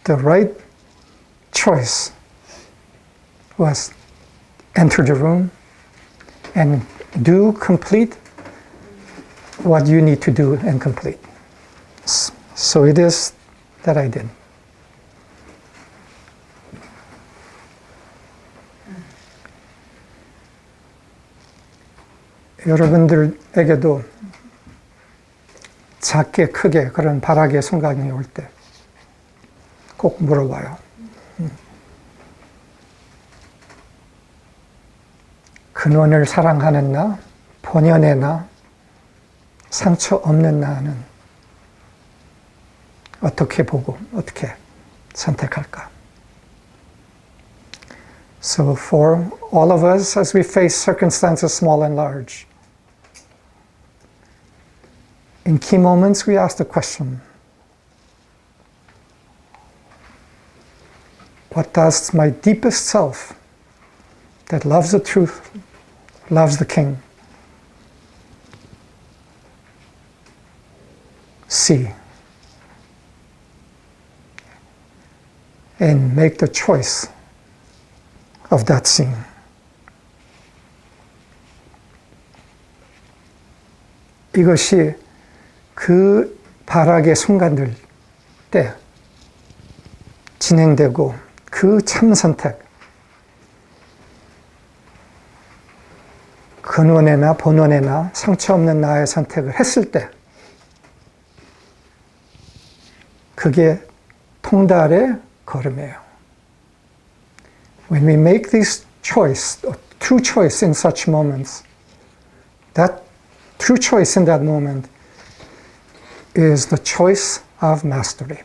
the right choice was enter the room and do complete what you need to do and complete. So it is that I did. 여러분들에게도 작게 크게 그런 발악의 순간이 올 때 꼭 물어봐요. 근원을 사랑하는 나, 본연의 나, 상처 없는 나는 어떻게 보고 어떻게 선택할까? So for all of us, as we face circumstances small and large, in key moments we ask the question, what does my deepest self that loves the truth, loves the King, see? And make the choice of that seeing. 이것이 그 발악의 순간들 때 진행되고 그 참 선택, 근원의 나, 본원의 나, 상처 없는 나의 선택을 했을 때 그게 통달의 걸음이에요. When we make this choice, true choice in such moments, that true choice in that moment is the choice of mastery.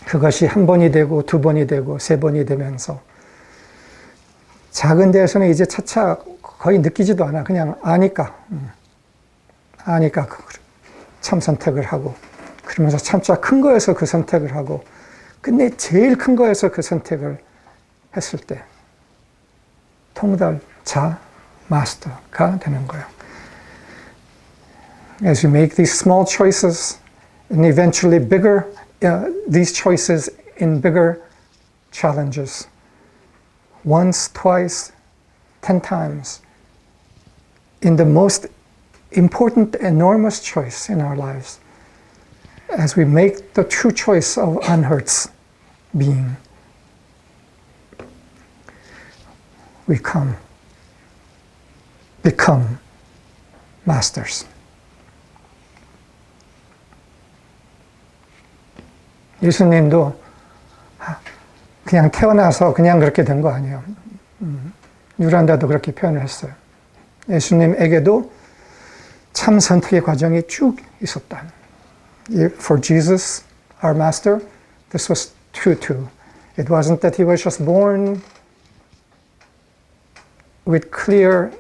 그것이 한 번이 되고 두 번이 되고 세 번이 되면서 작은 데에서는 이제 차차 거의 느끼지도 않아. 그냥 아니까 참 선택을 하고 그러면서 참자 큰 거에서 그 선택을 하고 끝내 제일 큰 거에서 그 선택을 했을 때 통달자 마스터가 되는 거예요. As you make these small choices and eventually bigger, these choices in bigger challenges, once, twice, 10 times, in the most important, enormous choice in our lives, as we make the true choice of unhurt being, we become masters. 예수님도 그냥 태어나서 그냥 그렇게 된 거 아니에요. 유란다도 그렇게 표현을 했어요. 예수님에게도 참 선택의 과정이 쭉 있었다. For Jesus, our master, this was true too. It wasn't that he was just born with clear,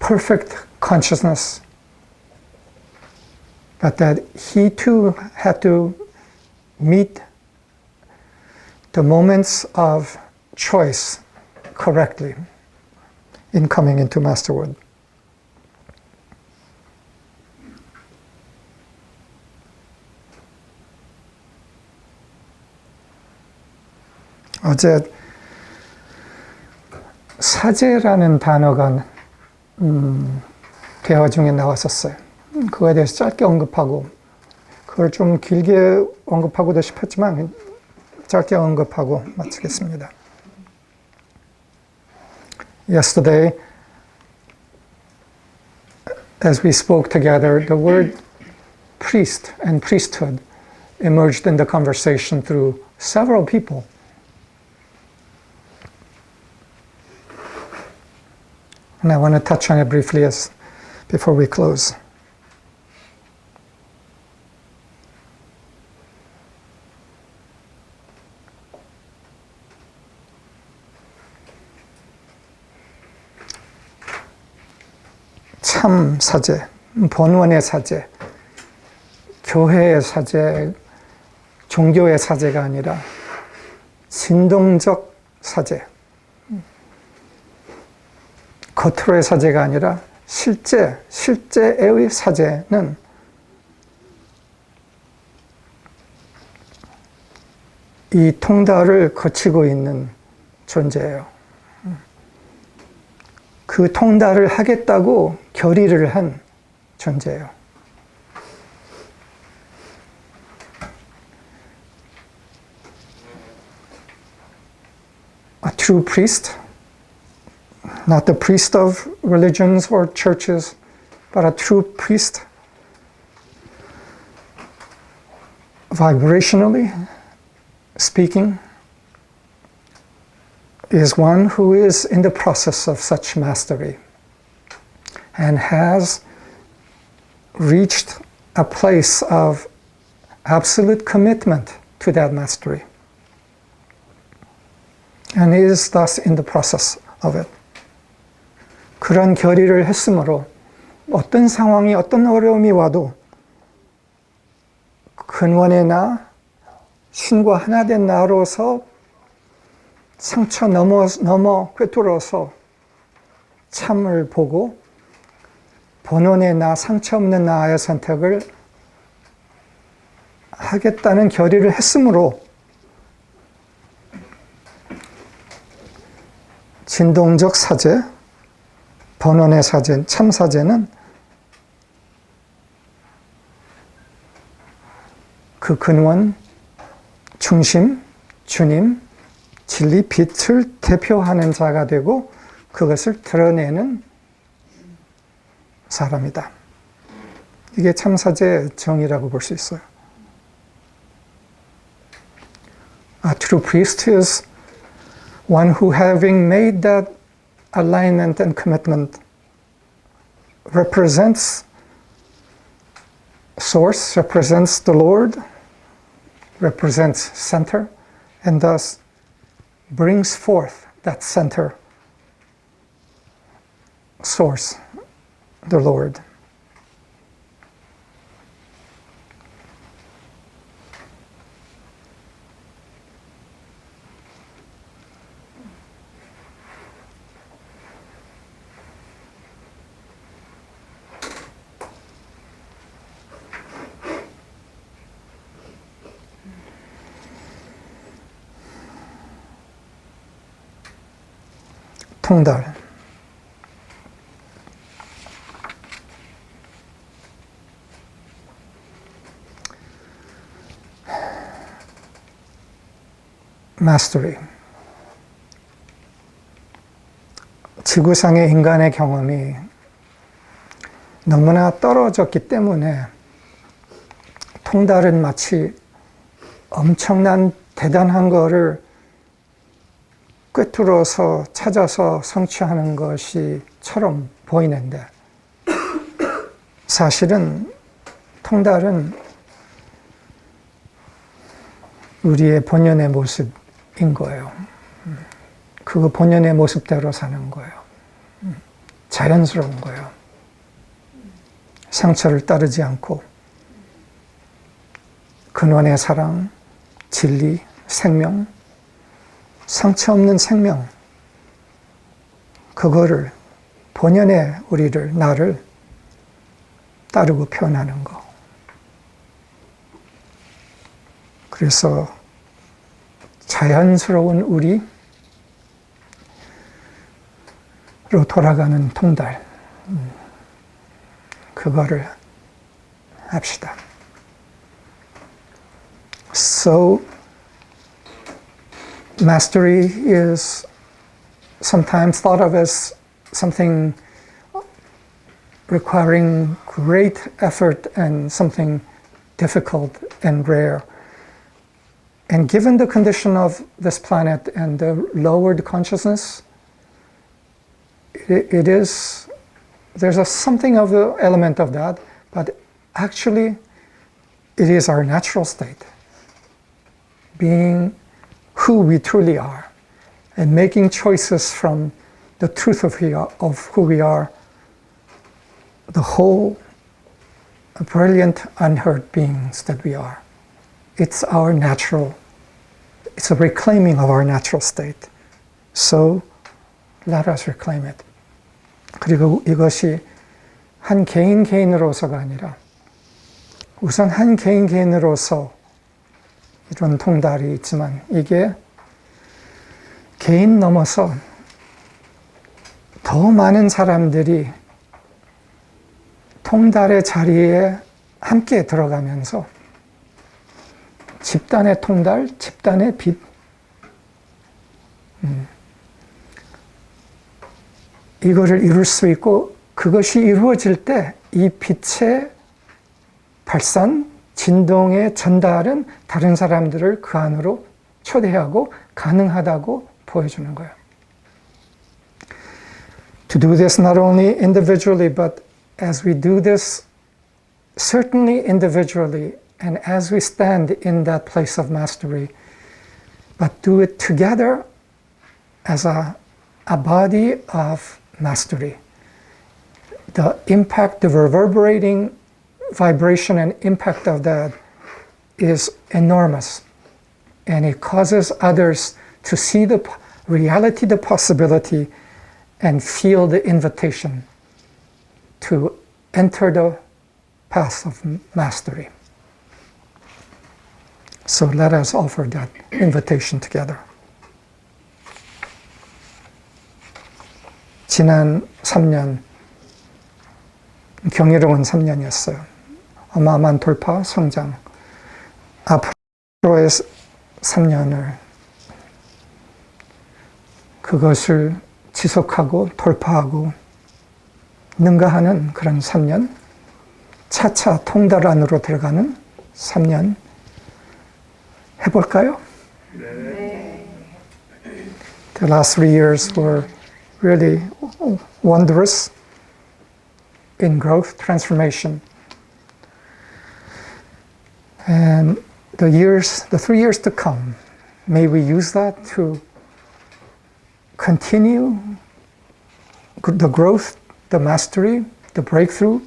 perfect consciousness, but that he too had to meet the moments of choice correctly in coming into masterhood. 어제 사제라는 단어가 대화 중에 나왔었어요. 그거에 대해서 짧게 언급하고, 그걸 좀 길게 언급하고도 싶었지만 짧게 언급하고 마치겠습니다. Yesterday, as we spoke together, the word priest and priesthood emerged in the conversation through several people. And I want to touch on it briefly before we close. 참 사제, 본원의 사제, 교회의 사제, 종교의 사제가 아니라 진동적 사제, 겉으로의 사제가 아니라 실제의 사제는 이 통달을 거치고 있는 존재예요. 그 통달을 하겠다고 결의를 한 존재예요. A true priest, not the priest of religions or churches, but a true priest, vibrationally speaking, is one who is in the process of such mastery and has reached a place of absolute commitment to that mastery and is thus in the process of it. 그런 결의를 했으므로 어떤 상황이, 어떤 어려움이 와도 근원의 나, 신과 하나 된 나로서 상처 넘어 꿰뚫어서 참을 보고 본원의 나, 상처 없는 나의 선택을 하겠다는 결의를 했으므로 진동적 사제, 본원의 사제, 참 사제는 그 근원, 중심, 주님, 진리, 빛을 대표하는 자가 되고 그것을 드러내는 사람이다. 이게 참사제의 정의라고 볼 수 있어요. A true priest is one who, having made that alignment and commitment, represents source, represents the Lord, represents center, and thus brings forth that center source, the Lord. 통달. Mastery. 지구상의 인간의 경험이 너무나 떨어졌기 때문에 통달은 마치 엄청난 대단한 거를 꿰뚫어서 찾아서 성취하는 것이처럼 보이는데 사실은 통달은 우리의 본연의 모습인 거예요. 그 본연의 모습대로 사는 거예요. 자연스러운 거예요. 상처를 따르지 않고 근원의 사랑, 진리, 생명, 상처 없는 생명, 그거를 본연의 우리를, 나를 따르고 표현하는 거. 그래서 자연스러운 우리로 돌아가는 통달, 그거를 합시다. So, mastery is sometimes thought of as something requiring great effort and something difficult and rare. And given the condition of this planet and the lowered consciousness, there's something of the element of that, but actually it is our natural state, being who we truly are and making choices from the truth of who we are, the whole brilliant unhurt beings that we are. It's our natural, it's a reclaiming of our natural state. So let us reclaim it. 그리고 이것이 한 개인으로서가 아니라 우선 한 개인으로서 이런 통달이 있지만 이게 개인 넘어서 더 많은 사람들이 통달의 자리에 함께 들어가면서 집단의 통달, 집단의 빛, 이거를 이룰 수 있고 그것이 이루어질 때 이 빛의 발산, 진동의 전달은 다른 사람들을 그 안으로 초대하고 가능하다고 보여주는 거예요. To do this not only individually, but as we do this, certainly individually, and as we stand in that place of mastery, but do it together as a body of mastery. The impact, the reverberating vibration and impact of that is enormous. And it causes others to see the reality, the possibility, and feel the invitation to enter the path of mastery. So let us offer that invitation together. 지난 3년, 경이로운 3년이었어요. 어마어마한 돌파, 성장. 앞으로의 3년을 그것을 지속하고 돌파하고 능가하는 그런 3년, 차차 통달 안으로 들어가는 3년 해볼까요? 네. The last 3 years were really wondrous in growth, transformation. And the 3 years to come, may we use that to continue the growth, the mastery, the breakthrough.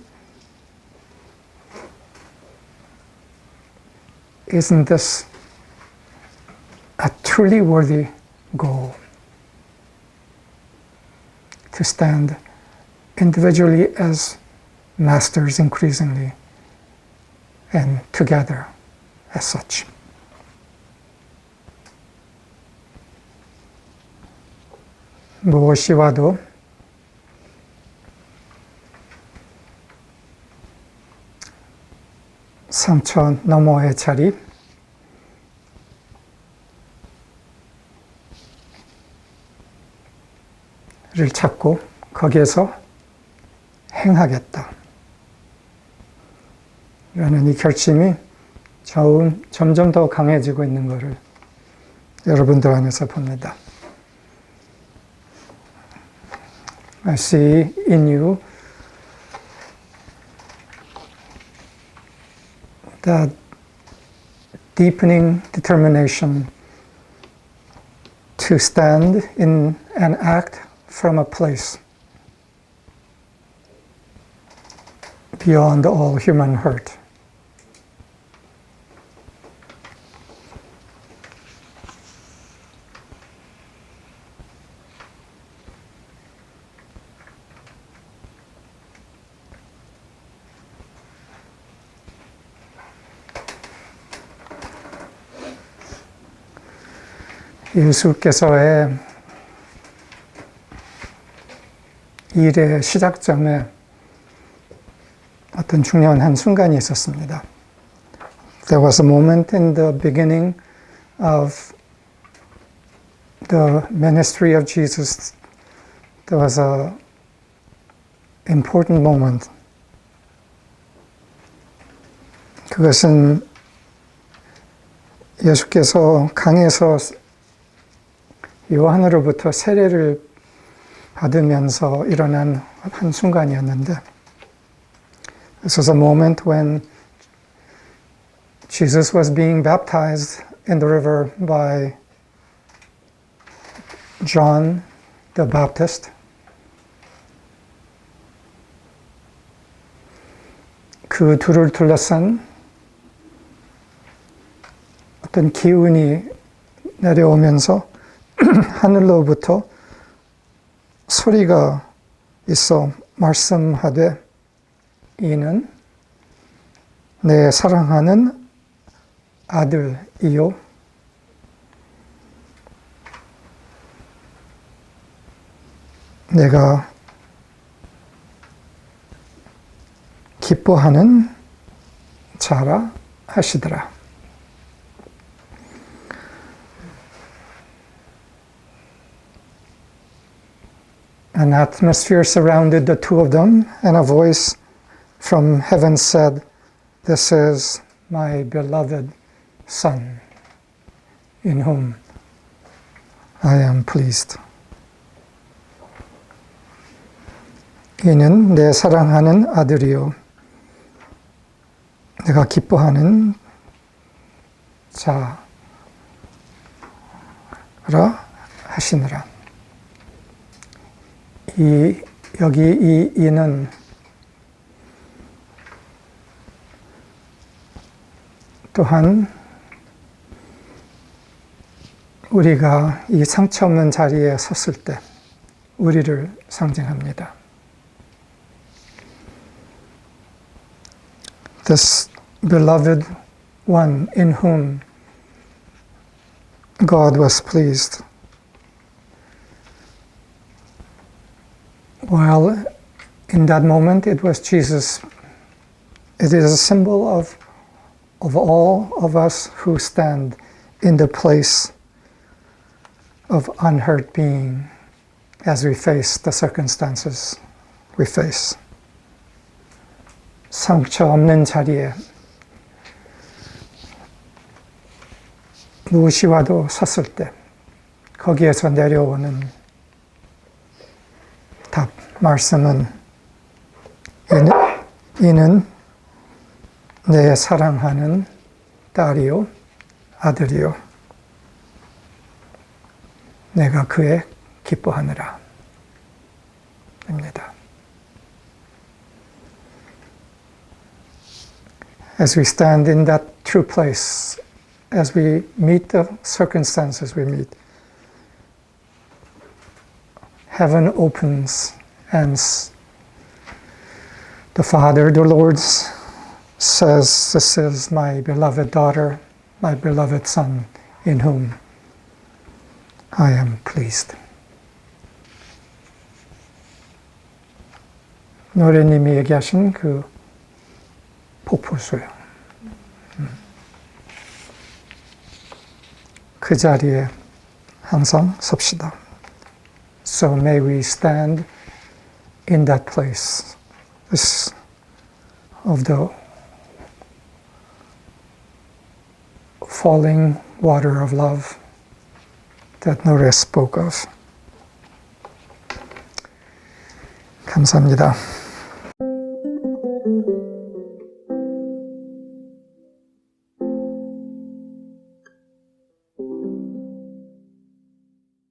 Isn't this a truly worthy goal? To stand individually as masters increasingly and together as such. 무엇이 와도 상처 너머의 자리, 를 찾고 거기에서 행하겠다 라는 이 결심이 점점 더 강해지고 있는 것을 여러분들 안에서 봅니다. I see in you that deepening determination to stand in and act from a place beyond all human hurt. 예수께서의 일의 시작점에 어떤 중요한 한 순간이 있었습니다. There was a moment in the beginning of the ministry of Jesus. There was an important moment. 그것은 예수께서 강에서 요한으로부터 세례를 받으면서 일어난 한 순간이었는데, this was a moment when Jesus was being baptized in the river by John the Baptist. 그 둘을 둘러싼 어떤 기운이 내려오면서 하늘로부터 소리가 있어 말씀하되 이는 내 사랑하는 아들이요 내가 기뻐하는 자라 하시더라. An atmosphere surrounded the two of them, and a voice from heaven said, "This is my beloved Son, in whom I am pleased." 이는 내 사랑하는 아들이요, 내가 기뻐하는 자라 하시느라. 여기 이 이는 또한 우리가 이 상처 없는 자리에 섰을 때 우리를 상징합니다. This beloved one in whom God was pleased. While in that moment it was Jesus, it is a symbol of all of us who stand in the place of unhurt being as we face the circumstances we face. 상처 없는 자리에 무엇이와도 섰을 때 거기에서 내려오는 답, 말씀은 이는 내 사랑하는 딸이요 아들이요 내가 그의 기뻐하느라 입니다. As we stand in that true place, as we meet the circumstances we meet, heaven opens and the Father, the Lord, says, "This is my beloved daughter, my beloved Son, in whom I am pleased." 노래님이 얘기하신 그 폭포수요. 그 자리에 항상 섭시다. So may we stand in that place, this of the falling water of love that 노래 spoke of. 감사합니다.